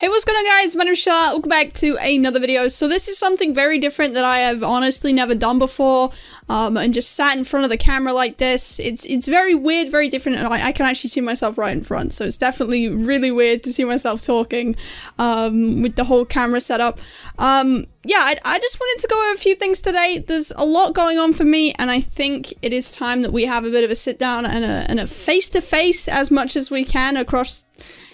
Hey, what's going on, guys? My name is Char. Welcome back to another video. So this is something very different that I have honestly never done before, and just sat in front of the camera like this. It's very weird, very different, and I can actually see myself right in front, so it's definitely really weird to see myself talking with the whole camera setup. Yeah, I just wanted to go over a few things today. There's a lot going on for me, and I think it is time that we have a bit of a sit down and a face-to-face as much as we can across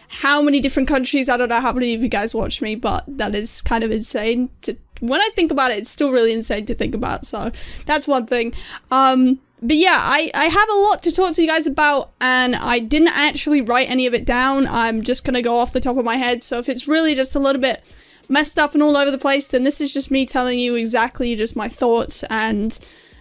how many different countries. I don't know how many of you guys watch me, but that is kind of insane when I think about it. It's still really insane to think about, so that's one thing. But yeah, I have a lot to talk to you guys about, and I didn't actually write any of it down. I'm just gonna go off the top of my head, so if it's really just a little bit messed up and all over the place, then this is just me telling you exactly just my thoughts and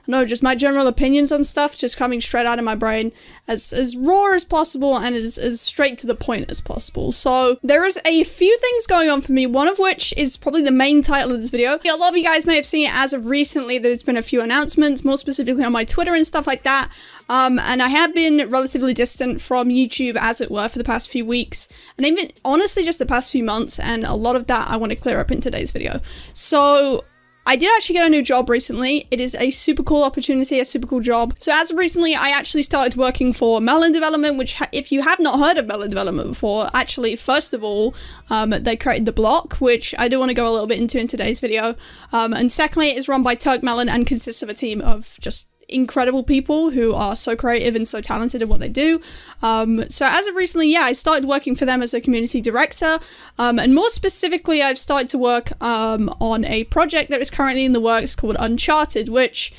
just my general opinions on stuff, just coming straight out of my brain, as raw as possible and as straight to the point as possible. So there is a few things going on for me, one of which is probably the main title of this video. A lot of you guys may have seen it as of recently. There's been a few announcements, more specifically on my Twitter and stuff like that. And I have been relatively distant from YouTube, as it were, for the past few weeks, and even honestly just the past few months, and a lot of that I want to clear up in today's video. So I did actually get a new job recently. It is a super cool opportunity, a super cool job. So as of recently, I actually started working for Melon Development, which if you have not heard of Melon Development before, actually, first of all, they created The Block, which I do want to go a little bit into in today's video. And secondly, it is run by Turk Melon and consists of a team of just incredible people who are so creative and so talented in what they do. So as of recently, yeah, I started working for them as a community director, and more specifically, I've started to work on a project that is currently in the works called Uncharted, which,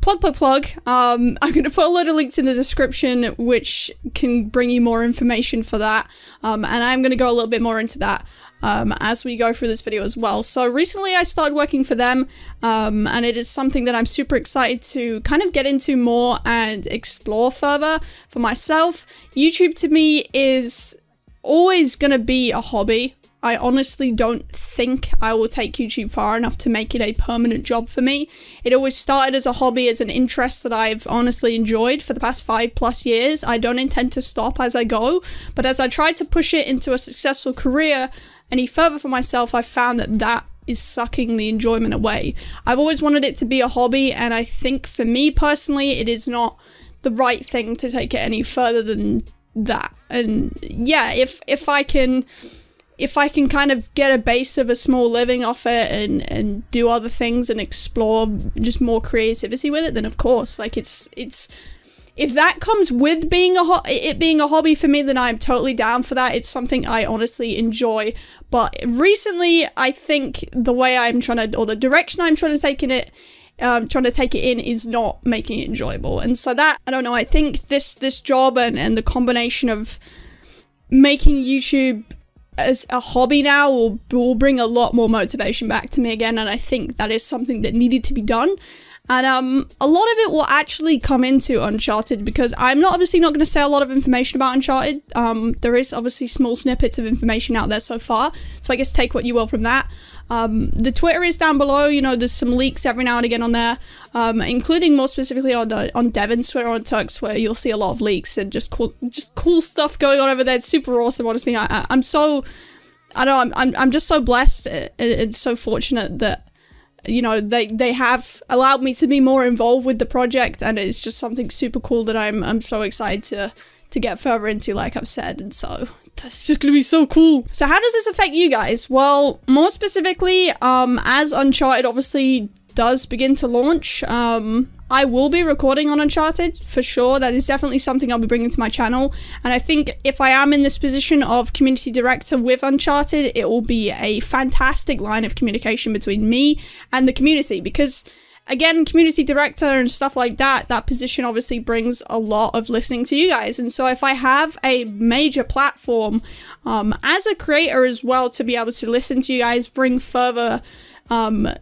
plug, I'm going to put a load of links in the description which can bring you more information for that, and I'm going to go a little bit more into that as we go through this video as well. So recently I started working for them, and it is something that I'm super excited to kind of get into more and explore further for myself. YouTube to me is always going to be a hobby. I honestly don't think I will take YouTube far enough to make it a permanent job for me. It always started as a hobby, as an interest that I've honestly enjoyed for the past 5+ years. I don't intend to stop as I go, but as I try to push it into a successful career any further for myself, I've found that that is sucking the enjoyment away. I've always wanted it to be a hobby, and I think for me personally, it is not the right thing to take it any further than that. And yeah, if I can kind of get a base of a small living off it and do other things and explore just more creativity with it, then of course, like it's if that comes with being it being a hobby for me, then I'm totally down for that. It's something I honestly enjoy. But recently, I think the way I'm trying to, or the direction I'm trying to take it in is not making it enjoyable. And so that, I don't know, I think this job and the combination of making YouTube as a hobby now will bring a lot more motivation back to me again, and I think that is something that needed to be done. And a lot of it will actually come into Uncharted, because I'm obviously not going to say a lot of information about Uncharted. There is obviously small snippets of information out there so far, so I guess take what you will from that. The Twitter is down below. You know, there's some leaks every now and again on there, including more specifically on Devin's Twitter, on Turk's Twitter. You'll see a lot of leaks and just cool stuff going on over there. It's super awesome, honestly. I'm just so blessed and so fortunate that, you know, they have allowed me to be more involved with the project, and it's just something super cool that I'm so excited to get further into, like I've said, and so that's just gonna be so cool. So how does this affect you guys? Well, more specifically, as Uncharted obviously does begin to launch, I will be recording on Uncharted for sure. That is definitely something I'll be bringing to my channel, and I think if I am in this position of community director with Uncharted, it will be a fantastic line of communication between me and the community, because again, community director and stuff like that, that position obviously brings a lot of listening to you guys. And so if I have a major platform as a creator as well, to be able to listen to you guys, bring further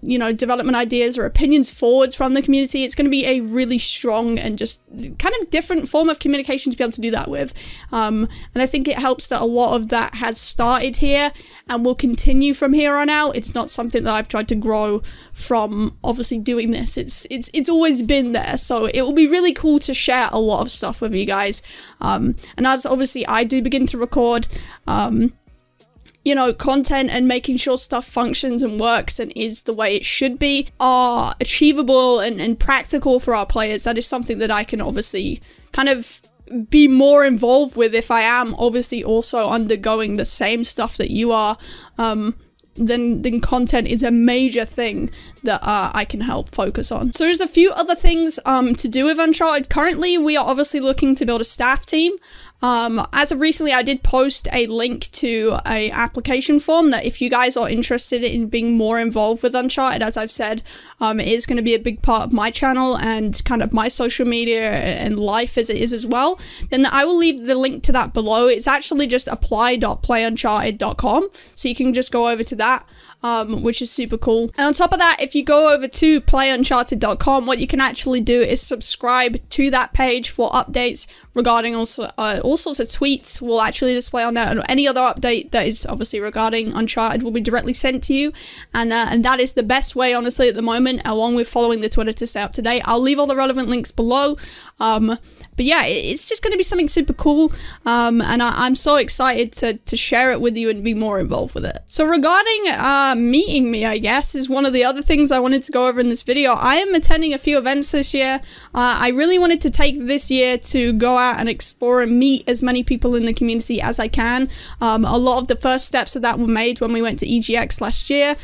you know, development ideas or opinions forwards from the community, it's going to be a really strong and just kind of different form of communication to be able to do that with. And I think it helps that a lot of that has started here and will continue from here on out. It's not something that I've tried to grow from obviously doing this. It's always been there. So it will be really cool to share a lot of stuff with you guys. And as obviously I do begin to record, you know, content and making sure stuff functions and works and is the way it should be are achievable and practical for our players, that is something that I can obviously kind of be more involved with if I am obviously also undergoing the same stuff that you are. Then content is a major thing that I can help focus on. So there's a few other things to do with Uncharted. Currently, we are obviously looking to build a staff team. As of recently, I did post a link to a application form that if you guys are interested in being more involved with Uncharted, as I've said, it is going to be a big part of my channel and kind of my social media and life as it is as well, then I will leave the link to that below. It's actually just apply.playancharted.com, so you can just go over to that. Which is super cool. And on top of that, if you go over to playancharted.com, what you can actually do is subscribe to that page for updates regarding also all sorts of tweets will actually display on there, and any other update that is obviously regarding Uncharted will be directly sent to you, and that is the best way, honestly, at the moment, along with following the Twitter to stay up to date. I'll leave all the relevant links below. But yeah, it's just going to be something super cool, and I'm so excited to share it with you and be more involved with it. So regarding meeting me, I guess, is one of the other things I wanted to go over in this video. I am attending a few events this year. I really wanted to take this year to go out and explore and meet as many people in the community as I can. A lot of the first steps of that were made when we went to EGX last year,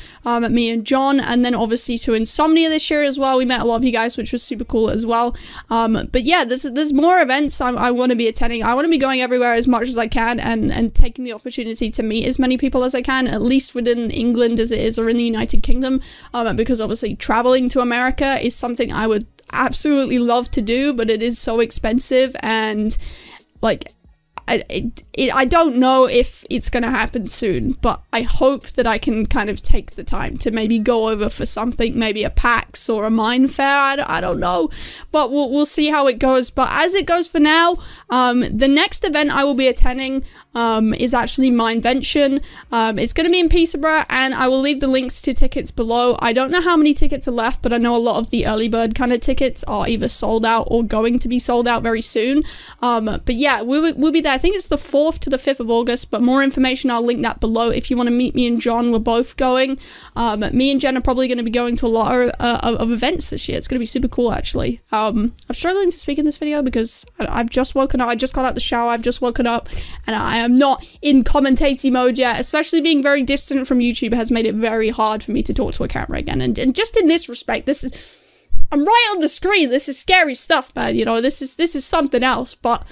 me and John, and then obviously to Insomnia this year as well. We met a lot of you guys, which was super cool as well. But yeah, there's more events I want to be attending. I want to be going everywhere as much as I can and taking the opportunity to meet as many people as I can, at least within England as it is, or in the United Kingdom, because obviously traveling to America is something I would absolutely love to do, but it is so expensive, and like I don't know if it's going to happen soon, but I hope that I can kind of take the time to maybe go over for something, maybe a PAX or a Mine Fair, I don't know, but we'll see how it goes. But as it goes for now, the next event I will be attending is actually Minevention. It's going to be in Peterborough, and I will leave the links to tickets below. I don't know how many tickets are left, but I know a lot of the early bird kind of tickets are either sold out or going to be sold out very soon. But yeah, we'll be there. I think it's the 4th to the 5th of August, but more information, I'll link that below if you want to meet me and John. We're both going. Me and Jen are probably going to be going to a lot of events this year. It's going to be super cool, actually. I'm struggling to speak in this video because I've just woken up. I just got out the shower. I've just woken up, and I am not in commentating mode yet. Especially being very distant from YouTube has made it very hard for me to talk to a camera again. And just in this respect, I'm right on the screen. This is scary stuff, man. You know, this is something else. But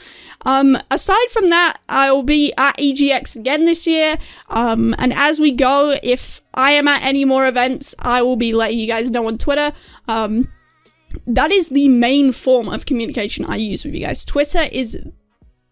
aside from that, I will be at EGX again this year. And as we go, if I am at any more events, I will be letting you guys know on Twitter. That is the main form of communication I use with you guys. Twitter is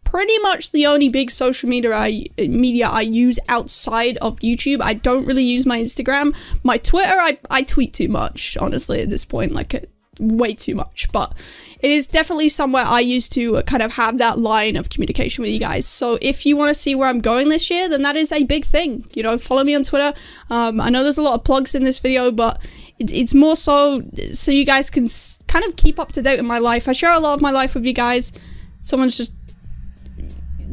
pretty much the only big social media I use outside of YouTube. I don't really use my Instagram. My Twitter, I tweet too much, honestly, at this point, like way too much, but it is definitely somewhere I used to kind of have that line of communication with you guys. So if you want to see where I'm going this year, then that is a big thing. You know, follow me on Twitter. I know there's a lot of plugs in this video, but it's more so you guys can kind of keep up to date with my life. I share a lot of my life with you guys. Someone's just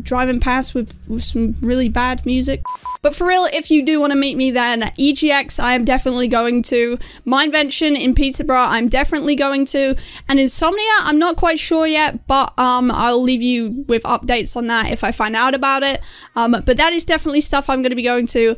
driving past with some really bad music. But for real, if you do want to meet me, then EGX I am definitely going to. Minevention in Peterborough I'm definitely going to. And Insomnia I'm not quite sure yet, but I'll leave you with updates on that if I find out about it. But that is definitely stuff I'm going to be going to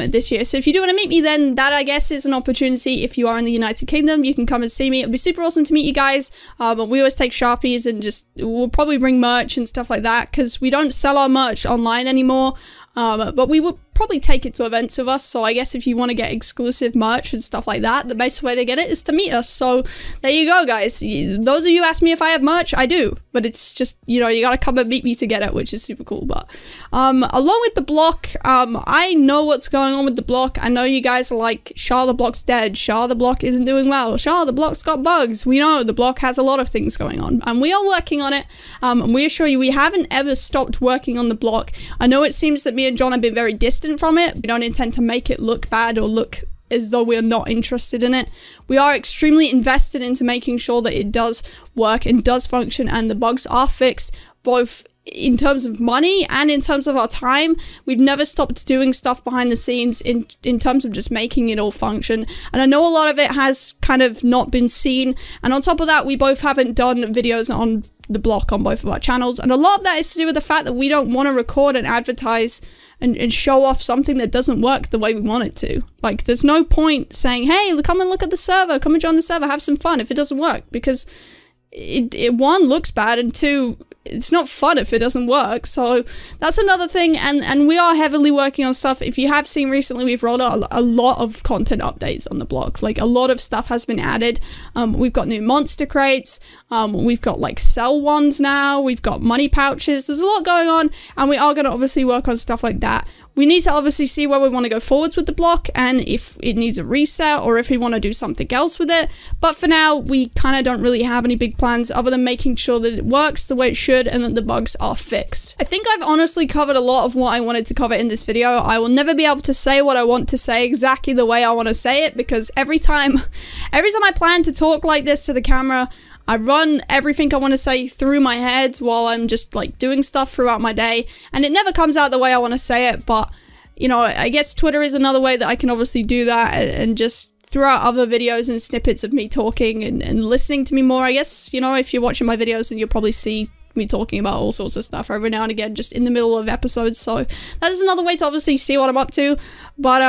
this year. So if you do want to meet me, then that I guess is an opportunity. If you are in the United Kingdom, you can come and see me. It'll be super awesome to meet you guys. We always take Sharpies and we'll probably bring merch and stuff like that, because we don't sell our merch online anymore. But we would probably take it to events with us, so I guess if you want to get exclusive merch and stuff like that, the best way to get it is to meet us. So there you go, guys. Those of you ask me if I have merch, I do, but it's just, you know, you gotta come and meet me to get it, which is super cool. But along with the block, I know what's going on with the block. I know you guys are like, Char the block's dead, Char the block isn't doing well, Char the block's got bugs. We know the block has a lot of things going on, and we are working on it. And we assure you we haven't ever stopped working on the block. I know it seems that me and John have been very distant from it. We don't intend to make it look bad or look as though we're not interested in it. We are extremely invested into making sure that it does work and does function, and the bugs are fixed, both in terms of money and in terms of our time. We've never stopped doing stuff behind the scenes in terms of just making it all function. And I know a lot of it has kind of not been seen. And on top of that, we both haven't done videos on the block on both of our channels. And a lot of that is to do with the fact that we don't want to record and advertise and show off something that doesn't work the way we want it to. Like, there's no point saying, hey, come and look at the server, come and join the server, have some fun if it doesn't work, because it one, looks bad, and two, it's not fun if it doesn't work. So that's another thing, and we are heavily working on stuff. If you have seen recently, we've rolled out a lot of content updates on the block. Like, a lot of stuff has been added. We've got new monster crates, we've got like sell ones now, we've got money pouches, there's a lot going on, and we are going to obviously work on stuff like that. We need to obviously see where we want to go forwards with the block, and if it needs a reset, or if we want to do something else with it. But for now, we kind of don't really have any big plans other than making sure that it works the way it should and that the bugs are fixed. I think I've honestly covered a lot of what I wanted to cover in this video. I will never be able to say what I want to say exactly the way I want to say it, because every time I plan to talk like this to the camera, I run everything I want to say through my head while I'm just like doing stuff throughout my day, and it never comes out the way I want to say it. But you know, I guess Twitter is another way that I can obviously do that, and just throw out other videos and snippets of me talking and listening to me more. I guess, you know, if you're watching my videos, then you'll probably see me talking about all sorts of stuff every now and again, just in the middle of episodes. So that is another way to obviously see what I'm up to. But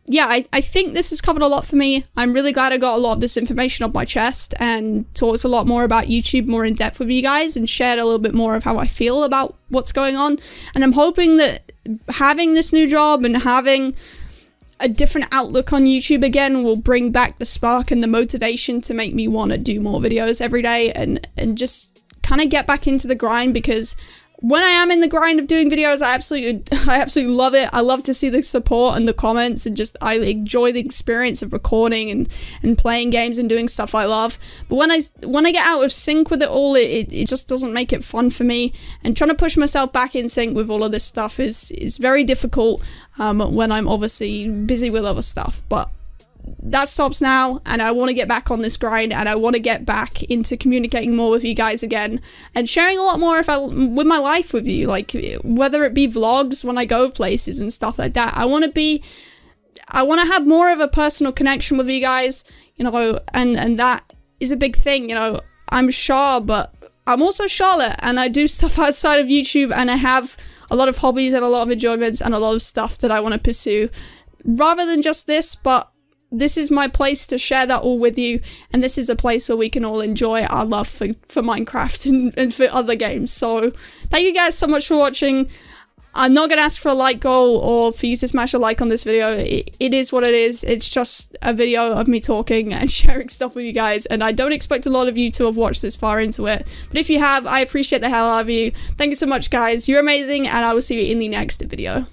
yeah, I think this has covered a lot for me. I'm really glad I got a lot of this information off my chest and talked a lot more about YouTube more in depth with you guys, and shared a little bit more of how I feel about what's going on. And I'm hoping that having this new job and having a different outlook on YouTube again will bring back the spark and the motivation to make me want to do more videos every day and just kind of get back into the grind, because when I am in the grind of doing videos, I absolutely love it. I love to see the support and the comments, and just I enjoy the experience of recording and playing games and doing stuff I love. But when I get out of sync with it all, it just doesn't make it fun for me. And trying to push myself back in sync with all of this stuff is very difficult when I'm obviously busy with other stuff. But that stops now, and I want to get back on this grind, and I want to get back into communicating more with you guys again, and sharing a lot more with my life with you, like whether it be vlogs when I go places and stuff like that. I want to have more of a personal connection with you guys, you know, and that is a big thing. You know, I'm Char, but I'm also Charlotte, and I do stuff outside of YouTube, and I have a lot of hobbies and a lot of enjoyments and a lot of stuff that I want to pursue rather than just this. But this is my place to share that all with you, and this is a place where we can all enjoy our love for Minecraft and for other games. So thank you guys so much for watching. I'm not going to ask for a like goal or for you to smash a like on this video. It is what it is. It's just a video of me talking and sharing stuff with you guys, and I don't expect a lot of you to have watched this far into it. But if you have, I appreciate the hell out of you. Thank you so much, guys. You're amazing, and I will see you in the next video.